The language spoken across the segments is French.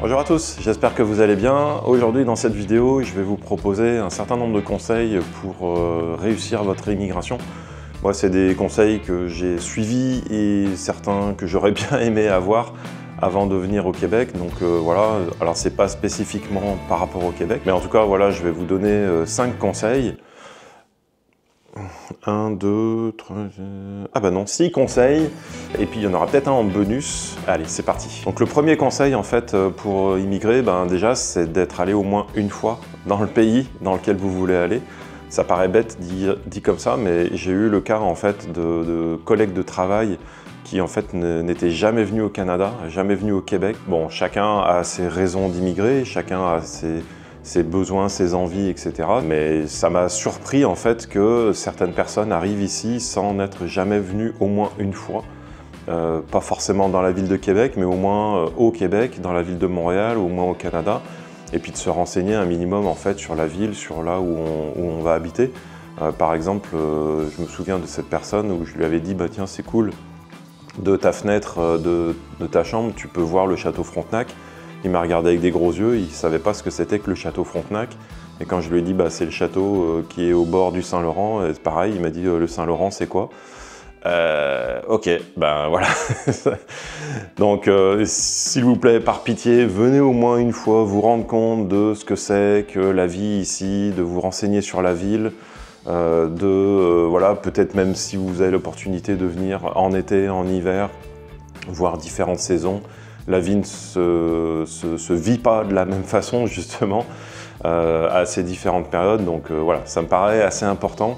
Bonjour à tous, j'espère que vous allez bien. Aujourd'hui dans cette vidéo, je vais vous proposer un certain nombre de conseils pour réussir votre immigration. Moi, c'est des conseils que j'ai suivis et certains que j'aurais bien aimé avoir avant de venir au Québec. Donc voilà, alors c'est pas spécifiquement par rapport au Québec, mais en tout cas voilà, je vais vous donner 5 conseils. 1, 2, 3... Ah bah non, 6 conseils, et puis il y en aura peut-être un en bonus. Allez, c'est parti. Donc le premier conseil en fait pour immigrer, déjà c'est d'être allé au moins une fois dans le pays dans lequel vous voulez aller. Ça paraît bête dit comme ça, mais j'ai eu le cas en fait de collègues de travail qui en fait n'étaient jamais venus au Canada, jamais venus au Québec. Bon, chacun a ses raisons d'immigrer, chacun a ses besoins, ses envies, etc. Mais ça m'a surpris en fait que certaines personnes arrivent ici sans n'être jamais venues au moins une fois. Pas forcément dans la ville de Québec, mais au moins au Québec, dans la ville de Montréal, au moins au Canada. Et puis de se renseigner un minimum en fait sur la ville, sur là où on va habiter. Par exemple, je me souviens de cette personne où je lui avais dit tiens, c'est cool, de ta fenêtre de ta chambre, tu peux voir le château Frontenac. Il m'a regardé avec des gros yeux, il ne savait pas ce que c'était que le château Frontenac. Et quand je lui ai dit c'est le château qui est au bord du Saint-Laurent, c'est pareil, il m'a dit le Saint-Laurent c'est quoi? Ok, voilà. Donc s'il vous plaît, par pitié, venez au moins une fois vous rendre compte de ce que c'est que la vie ici, de vous renseigner sur la ville, voilà, peut-être même si vous avez l'opportunité de venir en été, en hiver, voir différentes saisons. La vie ne se vit pas de la même façon justement à ces différentes périodes, donc voilà, ça me paraît assez important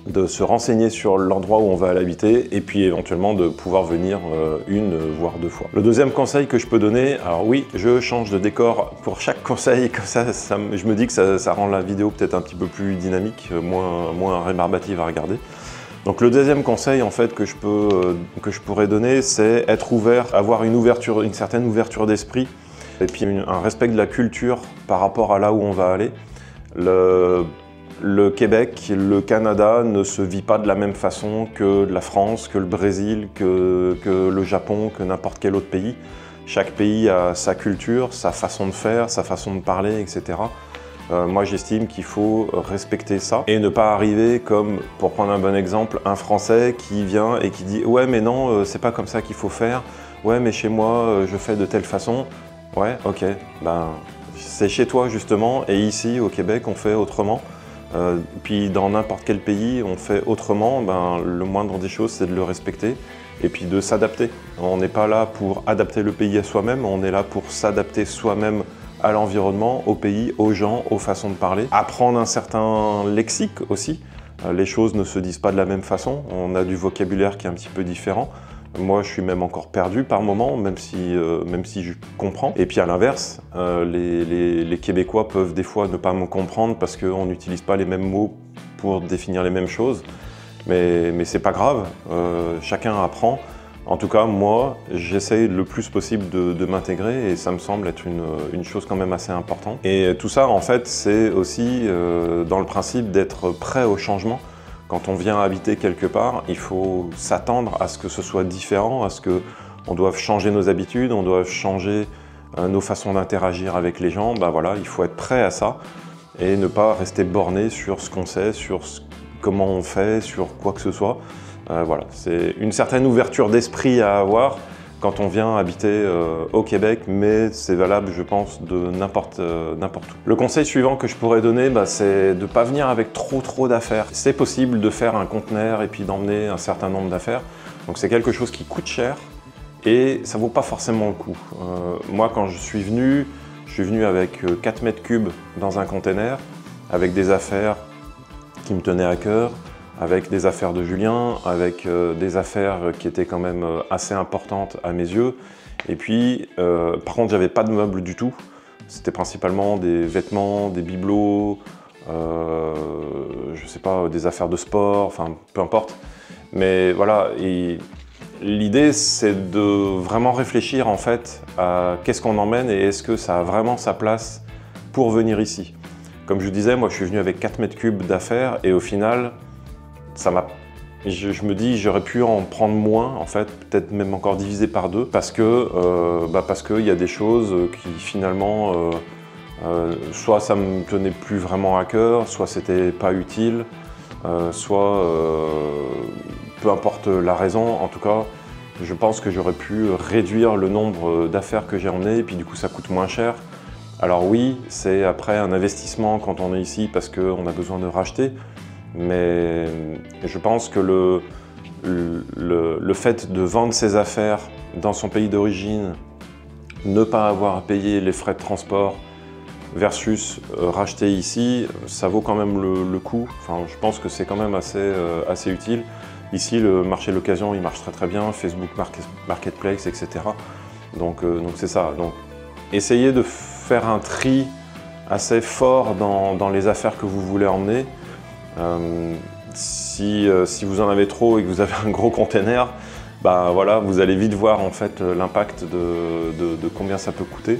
de se renseigner sur l'endroit où on va l'habiter et puis éventuellement de pouvoir venir une voire 2 fois. Le deuxième conseil que je peux donner, alors oui, je change de décor pour chaque conseil, comme ça je me dis que ça rend la vidéo peut-être un petit peu plus dynamique, moins rébarbative à regarder. Donc le deuxième conseil en fait que je pourrais donner, c'est être ouvert, avoir une certaine ouverture d'esprit et puis un respect de la culture par rapport à là où on va aller. Le Québec, le Canada ne se vit pas de la même façon que la France, que le Brésil, que le Japon, que n'importe quel autre pays. Chaque pays a sa culture, sa façon de faire, sa façon de parler, etc. Moi, j'estime qu'il faut respecter ça et ne pas arriver comme, pour prendre un bon exemple, un Français qui vient et qui dit « Ouais, mais non, c'est pas comme ça qu'il faut faire. Ouais, mais chez moi, je fais de telle façon. » Ouais, ok, c'est chez toi justement et ici, au Québec, on fait autrement. Puis dans n'importe quel pays, on fait autrement. Le moindre des choses, c'est de le respecter et puis de s'adapter. On n'est pas là pour adapter le pays à soi-même, on est là pour s'adapter soi-même à l'environnement, au pays, aux gens, aux façons de parler. Apprendre un certain lexique aussi. Les choses ne se disent pas de la même façon. On a du vocabulaire qui est un petit peu différent. Moi, je suis même encore perdu par moments, même si je comprends. Et puis à l'inverse, les Québécois peuvent des fois ne pas me comprendre parce qu'on n'utilise pas les mêmes mots pour définir les mêmes choses. Mais c'est pas grave, chacun apprend. En tout cas, moi, j'essaye le plus possible de m'intégrer et ça me semble être une chose quand même assez importante. Et tout ça, en fait, c'est aussi dans le principe d'être prêt au changement. Quand on vient habiter quelque part, il faut s'attendre à ce que ce soit différent, à ce qu'on doive changer nos habitudes, on doit changer nos façons d'interagir avec les gens. Voilà, il faut être prêt à ça et ne pas rester borné sur ce qu'on sait, sur comment on fait, sur quoi que ce soit. Voilà, c'est une certaine ouverture d'esprit à avoir quand on vient habiter au Québec, mais c'est valable, je pense, de n'importe où. Le conseil suivant que je pourrais donner, c'est de ne pas venir avec trop d'affaires. C'est possible de faire un conteneur et puis d'emmener un certain nombre d'affaires. Donc c'est quelque chose qui coûte cher et ça ne vaut pas forcément le coup. Moi, quand je suis venu avec 4 mètres cubes dans un conteneur, avec des affaires qui me tenaient à cœur, avec des affaires de Julien, avec des affaires qui étaient quand même assez importantes à mes yeux. Et puis, par contre, j'avais pas de meubles du tout. C'était principalement des vêtements, des bibelots, je sais pas, des affaires de sport, enfin, peu importe. Mais voilà, l'idée, c'est de vraiment réfléchir en fait à qu'est-ce qu'on emmène et est-ce que ça a vraiment sa place pour venir ici. Comme je disais, moi, je suis venu avec 4 mètres cubes d'affaires et au final, ça m'a je me dis j'aurais pu en prendre moins, en fait, peut-être même encore diviser par deux, parce qu'il y a des choses qui finalement, soit ça me tenait plus vraiment à cœur, soit c'était pas utile, soit peu importe la raison, en tout cas, je pense que j'aurais pu réduire le nombre d'affaires que j'ai emmenées, et puis du coup ça coûte moins cher. Alors oui, c'est après un investissement quand on est ici parce qu'on a besoin de racheter, mais je pense que le fait de vendre ses affaires dans son pays d'origine, ne pas avoir à payer les frais de transport versus racheter ici, ça vaut quand même le coup. Enfin, je pense que c'est quand même assez utile. Ici, le marché de l'occasion, il marche très bien, Facebook Marketplace, etc. Donc c'est ça. Donc, essayez de faire un tri assez fort dans les affaires que vous voulez emmener. Si vous en avez trop et que vous avez un gros container, bah voilà, vous allez vite voir en fait l'impact de combien ça peut coûter.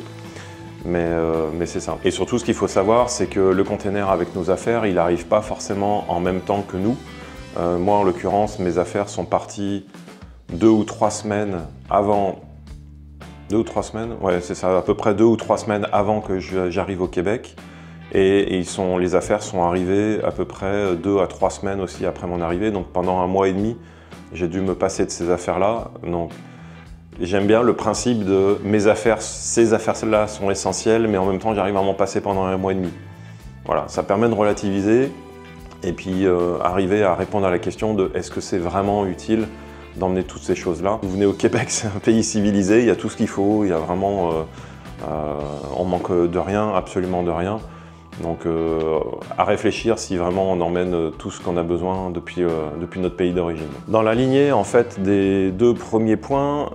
Mais c'est ça. Et surtout, ce qu'il faut savoir, c'est que le container avec nos affaires, il n'arrive pas forcément en même temps que nous. Moi, en l'occurrence, mes affaires sont parties 2 ou 3 semaines avant. 2 ou 3 semaines? Ouais, c'est ça, à peu près 2 ou 3 semaines avant que j'arrive au Québec. Et les affaires sont arrivées à peu près 2 à 3 semaines aussi après mon arrivée. Donc pendant un mois et demi, j'ai dû me passer de ces affaires-là. Donc j'aime bien le principe de mes affaires, ces affaires-là sont essentielles, mais en même temps, j'arrive à m'en passer pendant un mois et demi. Voilà, ça permet de relativiser et puis arriver à répondre à la question de est-ce que c'est vraiment utile d'emmener toutes ces choses-là. Vous venez au Québec, c'est un pays civilisé, il y a tout ce qu'il faut, il y a vraiment, on manque de rien, absolument de rien. Donc à réfléchir si vraiment on emmène tout ce qu'on a besoin depuis notre pays d'origine. Dans la lignée en fait des 2 premiers points,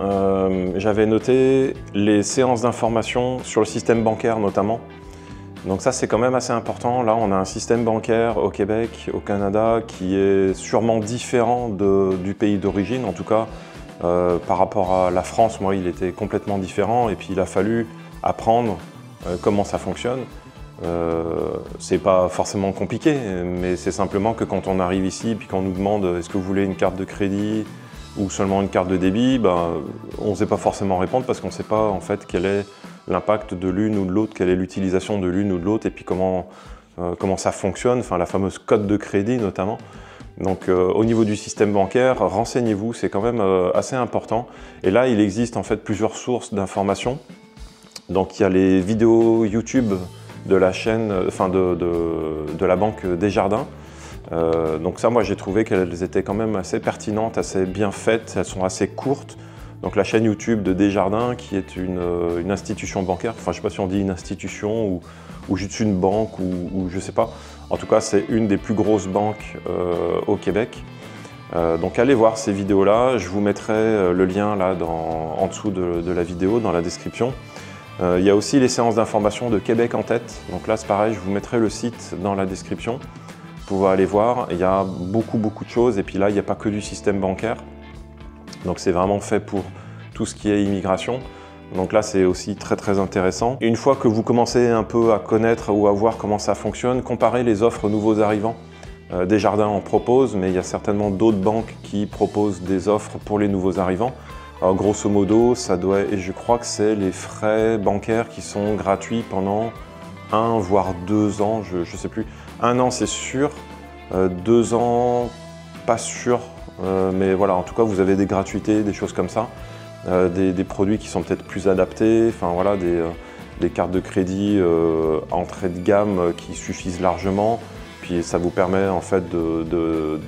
j'avais noté les séances d'information sur le système bancaire notamment. Donc ça c'est quand même assez important. Là on a un système bancaire au Québec, au Canada qui est sûrement différent du pays d'origine. En tout cas par rapport à la France, moi il était complètement différent et puis il a fallu apprendre comment ça fonctionne. C'est pas forcément compliqué, mais c'est simplement que quand on arrive ici et qu'on nous demande est-ce que vous voulez une carte de crédit ou seulement une carte de débit, ben, on ne sait pas forcément répondre parce qu'on ne sait pas en fait quel est l'impact de l'une ou de l'autre, quelle est l'utilisation de l'une ou de l'autre et puis comment ça fonctionne, enfin la fameuse cote de crédit notamment. Donc au niveau du système bancaire, renseignez-vous, c'est quand même assez important. Et là, il existe en fait plusieurs sources d'informations. Donc il y a les vidéos YouTube de la chaîne, enfin de la banque Desjardins. Donc ça, moi, j'ai trouvé qu'elles étaient quand même assez pertinentes, assez bien faites, elles sont assez courtes. Donc la chaîne YouTube de Desjardins, qui est une institution bancaire, enfin je ne sais pas si on dit une institution ou juste une banque ou je ne sais pas. En tout cas, c'est une des plus grosses banques au Québec. Donc allez voir ces vidéos-là, je vous mettrai le lien là en dessous de la vidéo, dans la description. Il y a aussi les séances d'information de Québec en tête. Donc là, c'est pareil, je vous mettrai le site dans la description. Vous pouvez aller voir, il y a beaucoup de choses. Et puis là, il n'y a pas que du système bancaire. Donc c'est vraiment fait pour tout ce qui est immigration. Donc là, c'est aussi très intéressant. Et une fois que vous commencez un peu à connaître ou à voir comment ça fonctionne, comparez les offres nouveaux arrivants. Desjardins en propose, mais il y a certainement d'autres banques qui proposent des offres pour les nouveaux arrivants. Alors, grosso modo, ça doit, et je crois que c'est les frais bancaires qui sont gratuits pendant 1 voire 2 ans, je ne sais plus. 1 an c'est sûr, 2 ans pas sûr, mais voilà, en tout cas vous avez des gratuités, des choses comme ça, des produits qui sont peut-être plus adaptés, enfin voilà, des cartes de crédit entrée de gamme qui suffisent largement, puis ça vous permet en fait de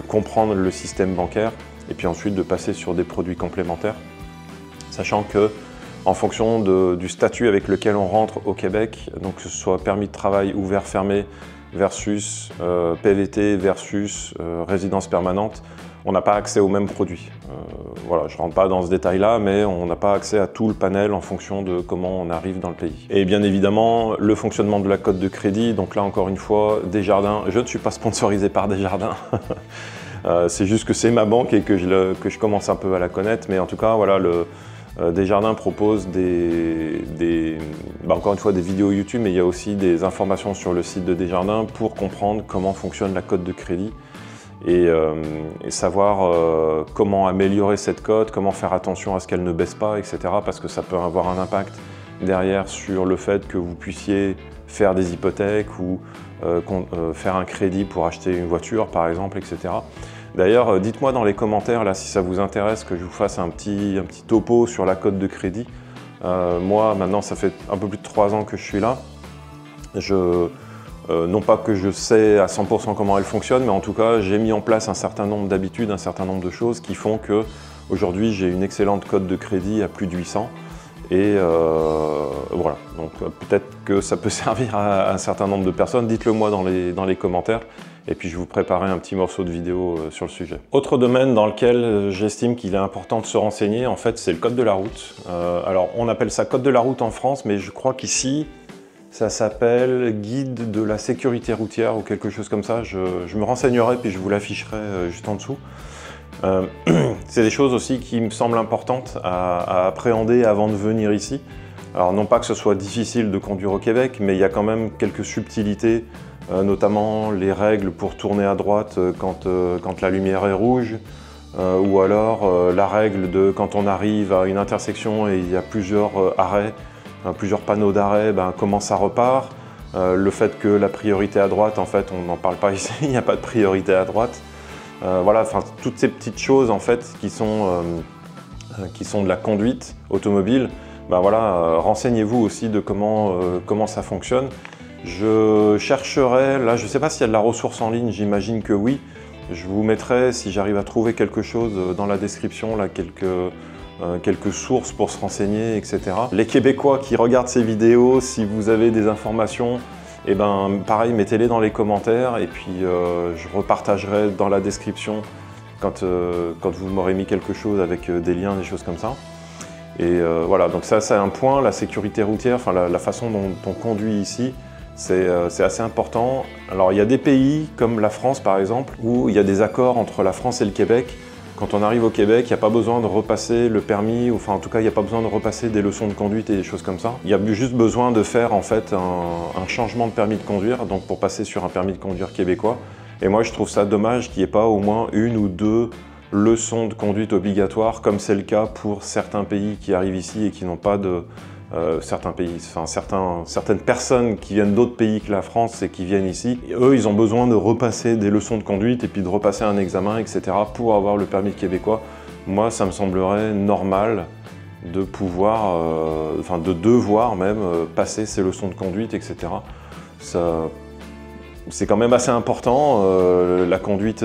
comprendre le système bancaire et puis ensuite de passer sur des produits complémentaires, sachant que en fonction du statut avec lequel on rentre au Québec, donc que ce soit permis de travail ouvert, fermé, versus PVT, versus résidence permanente, on n'a pas accès aux mêmes produits. Voilà, je ne rentre pas dans ce détail-là, mais on n'a pas accès à tout le panel en fonction de comment on arrive dans le pays. Et bien évidemment, le fonctionnement de la cote de crédit, donc là encore une fois, Desjardins, je ne suis pas sponsorisé par Desjardins, c'est juste que c'est ma banque et que je commence un peu à la connaître, mais en tout cas, voilà, Desjardins propose encore une fois des vidéos YouTube, mais il y a aussi des informations sur le site de Desjardins pour comprendre comment fonctionne la cote de crédit. et savoir comment améliorer cette cote, comment faire attention à ce qu'elle ne baisse pas, etc. Parce que ça peut avoir un impact derrière sur le fait que vous puissiez faire des hypothèques ou faire un crédit pour acheter une voiture par exemple, etc. D'ailleurs, dites-moi dans les commentaires là, si ça vous intéresse que je vous fasse un petit topo sur la cote de crédit. Moi maintenant ça fait un peu plus de 3 ans que je suis là. Non pas que je sais à 100% comment elle fonctionne, mais en tout cas j'ai mis en place un certain nombre d'habitudes, un certain nombre de choses qui font que aujourd'hui j'ai une excellente cote de crédit à plus de 800. Et voilà, donc peut-être que ça peut servir à un certain nombre de personnes. Dites-le moi dans les commentaires et puis je vous préparerai un petit morceau de vidéo sur le sujet. Autre domaine dans lequel j'estime qu'il est important de se renseigner, en fait, c'est le code de la route. Alors on appelle ça code de la route en France, mais je crois qu'ici ça s'appelle guide de la sécurité routière ou quelque chose comme ça. Je me renseignerai puis je vous l'afficherai juste en dessous. C'est des choses aussi qui me semblent importantes à appréhender avant de venir ici. Alors non pas que ce soit difficile de conduire au Québec, mais il y a quand même quelques subtilités, notamment les règles pour tourner à droite quand la lumière est rouge, ou alors la règle de quand on arrive à une intersection et il y a plusieurs arrêts, plusieurs panneaux d'arrêt, comment ça repart. Le fait que la priorité à droite, en fait, on n'en parle pas ici, il n'y a pas de priorité à droite. Voilà, enfin, toutes ces petites choses en fait qui sont de la conduite automobile, voilà, renseignez-vous aussi de comment ça fonctionne. Je chercherai, là je ne sais pas s'il y a de la ressource en ligne, j'imagine que oui. Je vous mettrai, si j'arrive à trouver quelque chose dans la description, là, quelques sources pour se renseigner, etc. Les Québécois qui regardent ces vidéos, si vous avez des informations, et pareil, mettez-les dans les commentaires et puis je repartagerai dans la description quand vous m'aurez mis quelque chose avec des liens, des choses comme ça. Et voilà, donc ça c'est un point, la sécurité routière, enfin la façon dont on conduit ici, c'est assez important. Alors il y a des pays comme la France par exemple, où il y a des accords entre la France et le Québec. Quand on arrive au Québec, il n'y a pas besoin de repasser le permis, ou enfin en tout cas il n'y a pas besoin de repasser des leçons de conduite et des choses comme ça. Il y a juste besoin de faire en fait un changement de permis de conduire, donc pour passer sur un permis de conduire québécois. Et moi je trouve ça dommage qu'il n'y ait pas au moins 1 ou 2 leçons de conduite obligatoires, comme c'est le cas pour certains pays qui arrivent ici et qui n'ont pas de... certaines personnes qui viennent d'autres pays que la France et qui viennent ici, et eux ils ont besoin de repasser des leçons de conduite et puis de repasser un examen, etc. pour avoir le permis québécois. Moi ça me semblerait normal de pouvoir, de devoir même passer ces leçons de conduite, etc. C'est quand même assez important, la conduite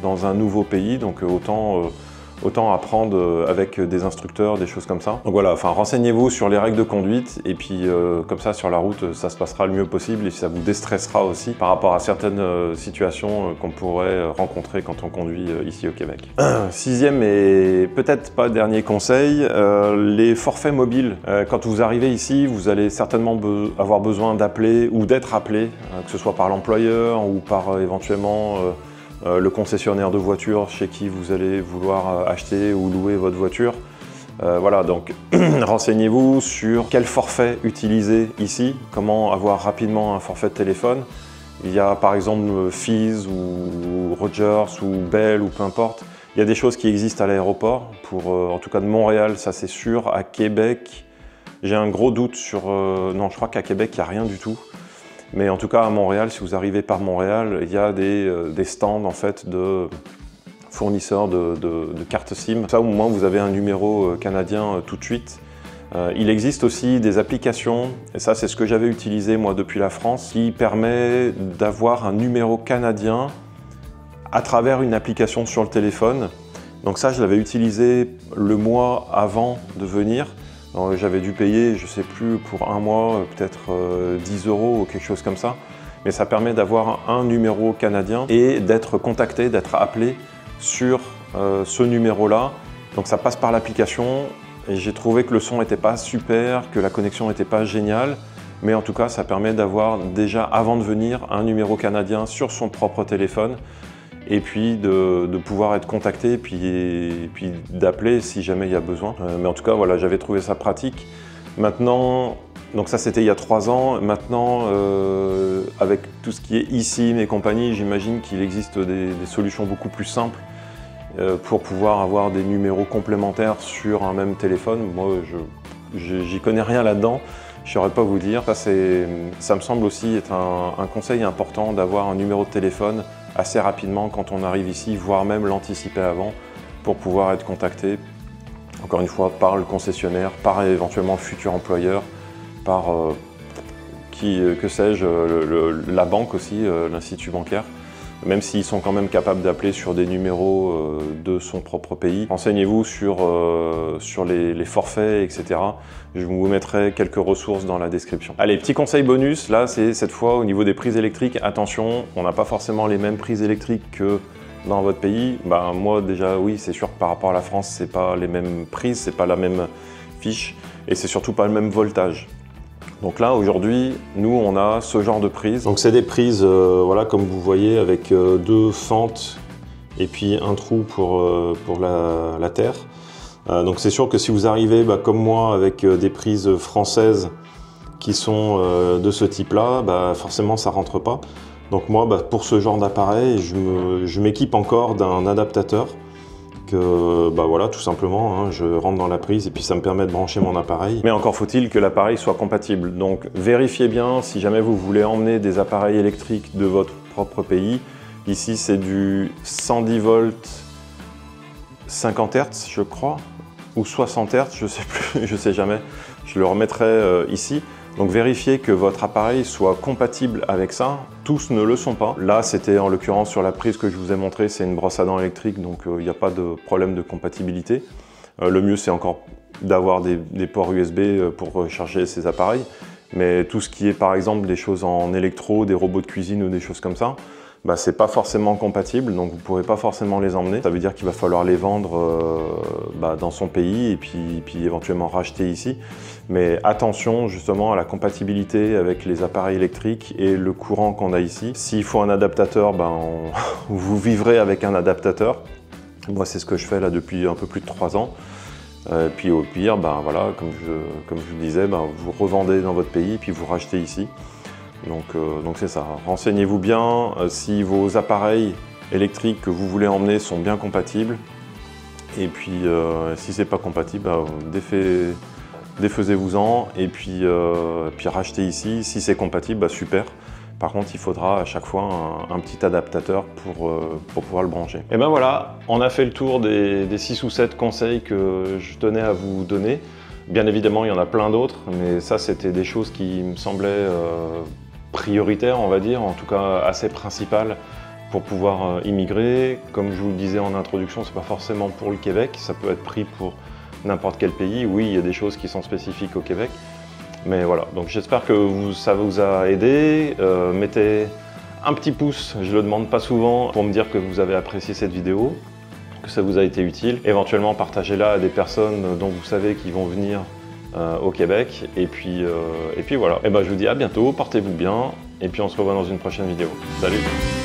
dans un nouveau pays, donc autant apprendre avec des instructeurs, des choses comme ça. Donc voilà, enfin renseignez-vous sur les règles de conduite et puis comme ça sur la route ça se passera le mieux possible et ça vous déstressera aussi par rapport à certaines situations qu'on pourrait rencontrer quand on conduit ici au Québec. 6e et peut-être pas dernier conseil, les forfaits mobiles. Quand vous arrivez ici, vous allez certainement avoir besoin d'appeler ou d'être appelé, que ce soit par l'employeur ou par éventuellement le concessionnaire de voitures chez qui vous allez vouloir acheter ou louer votre voiture. Voilà, donc renseignez-vous sur quel forfait utiliser ici, comment avoir rapidement un forfait de téléphone. Il y a par exemple Fizz ou Rogers ou Bell ou peu importe. Il y a des choses qui existent à l'aéroport, en tout cas de Montréal, ça c'est sûr. À Québec, j'ai un gros doute sur... non, je crois qu'à Québec, il n'y a rien du tout. Mais en tout cas à Montréal, si vous arrivez par Montréal, il y a des stands en fait de fournisseurs de cartes SIM. Ça au moins vous avez un numéro canadien tout de suite. Il existe aussi des applications, et ça c'est ce que j'avais utilisé moi depuis la France, qui permet d'avoir un numéro canadien à travers une application sur le téléphone. Donc ça je l'avais utilisé le mois avant de venir. J'avais dû payer, je ne sais plus, pour un mois, peut-être 10 € ou quelque chose comme ça. Mais ça permet d'avoir un numéro canadien et d'être contacté, d'être appelé sur ce numéro-là. Donc ça passe par l'application et j'ai trouvé que le son n'était pas super, que la connexion n'était pas géniale. Mais en tout cas, ça permet d'avoir déjà, avant de venir, un numéro canadien sur son propre téléphone. Et puis de pouvoir être contacté et puis d'appeler si jamais il y a besoin. Mais en tout cas, voilà, j'avais trouvé ça pratique. Maintenant, Donc ça c'était il y a 3 ans. Maintenant, avec tout ce qui est eSIM et compagnie, j'imagine qu'il existe des solutions beaucoup plus simples pour pouvoir avoir des numéros complémentaires sur un même téléphone. Moi, j'y connais rien là-dedans, je ne saurais pas vous dire. Ça me semble aussi être un conseil important d'avoir un numéro de téléphone assez rapidement quand on arrive ici, voire même l'anticiper avant pour pouvoir être contacté, encore une fois, par le concessionnaire, par éventuellement le futur employeur, par que sais-je, la banque aussi, l'institut bancaire. Même s'ils sont quand même capables d'appeler sur des numéros de son propre pays. Renseignez-vous sur les forfaits, etc. Je vous mettrai quelques ressources dans la description. Allez, petit conseil bonus, là c'est cette fois au niveau des prises électriques. Attention, on n'a pas forcément les mêmes prises électriques que dans votre pays. Bah, moi déjà oui, c'est sûr que par rapport à la France, c'est pas les mêmes prises, c'est pas la même fiche et c'est surtout pas le même voltage. Donc là, aujourd'hui, nous, on a ce genre de prise. Donc c'est des prises, voilà, comme vous voyez, avec 2 fentes et puis un trou pour la terre. Donc c'est sûr que si vous arrivez, comme moi, avec des prises françaises qui sont de ce type-là, forcément, ça rentre pas. Donc moi, pour ce genre d'appareil, je m'équipe encore d'un adaptateur que voilà, tout simplement, hein, je rentre dans la prise et puis ça me permet de brancher mon appareil. Mais encore faut-il que l'appareil soit compatible. Donc vérifiez bien si jamais vous voulez emmener des appareils électriques de votre propre pays. Ici c'est du 110 volts 50 Hz je crois, ou 60 Hz, je sais plus, je sais jamais. Je le remettrai ici. Donc vérifiez que votre appareil soit compatible avec ça. Tous ne le sont pas. Là, c'était en l'occurrence sur la prise que je vous ai montré, c'est une brosse à dents électrique, donc il n'y a pas de problème de compatibilité. Le mieux, c'est encore d'avoir des ports USB pour recharger ces appareils. Mais tout ce qui est par exemple des choses en électro, des robots de cuisine ou des choses comme ça, c'est pas forcément compatible, donc vous ne pourrez pas forcément les emmener. Ça veut dire qu'il va falloir les vendre dans son pays et puis éventuellement racheter ici. Mais attention justement à la compatibilité avec les appareils électriques et le courant qu'on a ici. S'il faut un adaptateur, vous vivrez avec un adaptateur. Moi c'est ce que je fais là depuis un peu plus de 3 ans. Puis au pire, voilà, comme je vous le disais, vous revendez dans votre pays et puis vous rachetez ici. Donc c'est ça, renseignez-vous bien si vos appareils électriques que vous voulez emmener sont bien compatibles. Et puis si c'est pas compatible, défaisez-vous-en et puis rachetez ici. Si c'est compatible, super. Par contre, il faudra à chaque fois un petit adaptateur pour pouvoir le brancher. Et ben voilà, on a fait le tour des 6 ou 7 conseils que je tenais à vous donner. Bien évidemment, il y en a plein d'autres, mais ça, c'était des choses qui me semblaient prioritaires, on va dire, en tout cas assez principales pour pouvoir immigrer. Comme je vous le disais en introduction, c'est pas forcément pour le Québec, ça peut être pris pour n'importe quel pays. Oui, il y a des choses qui sont spécifiques au Québec. Mais voilà, donc j'espère que ça vous a aidé. Mettez un petit pouce, je le demande pas souvent, pour me dire que vous avez apprécié cette vidéo, que ça vous a été utile. Éventuellement, partagez-la à des personnes dont vous savez qu'ils vont venir au Québec. Et puis voilà. Et je vous dis à bientôt, portez-vous bien, et puis on se revoit dans une prochaine vidéo. Salut!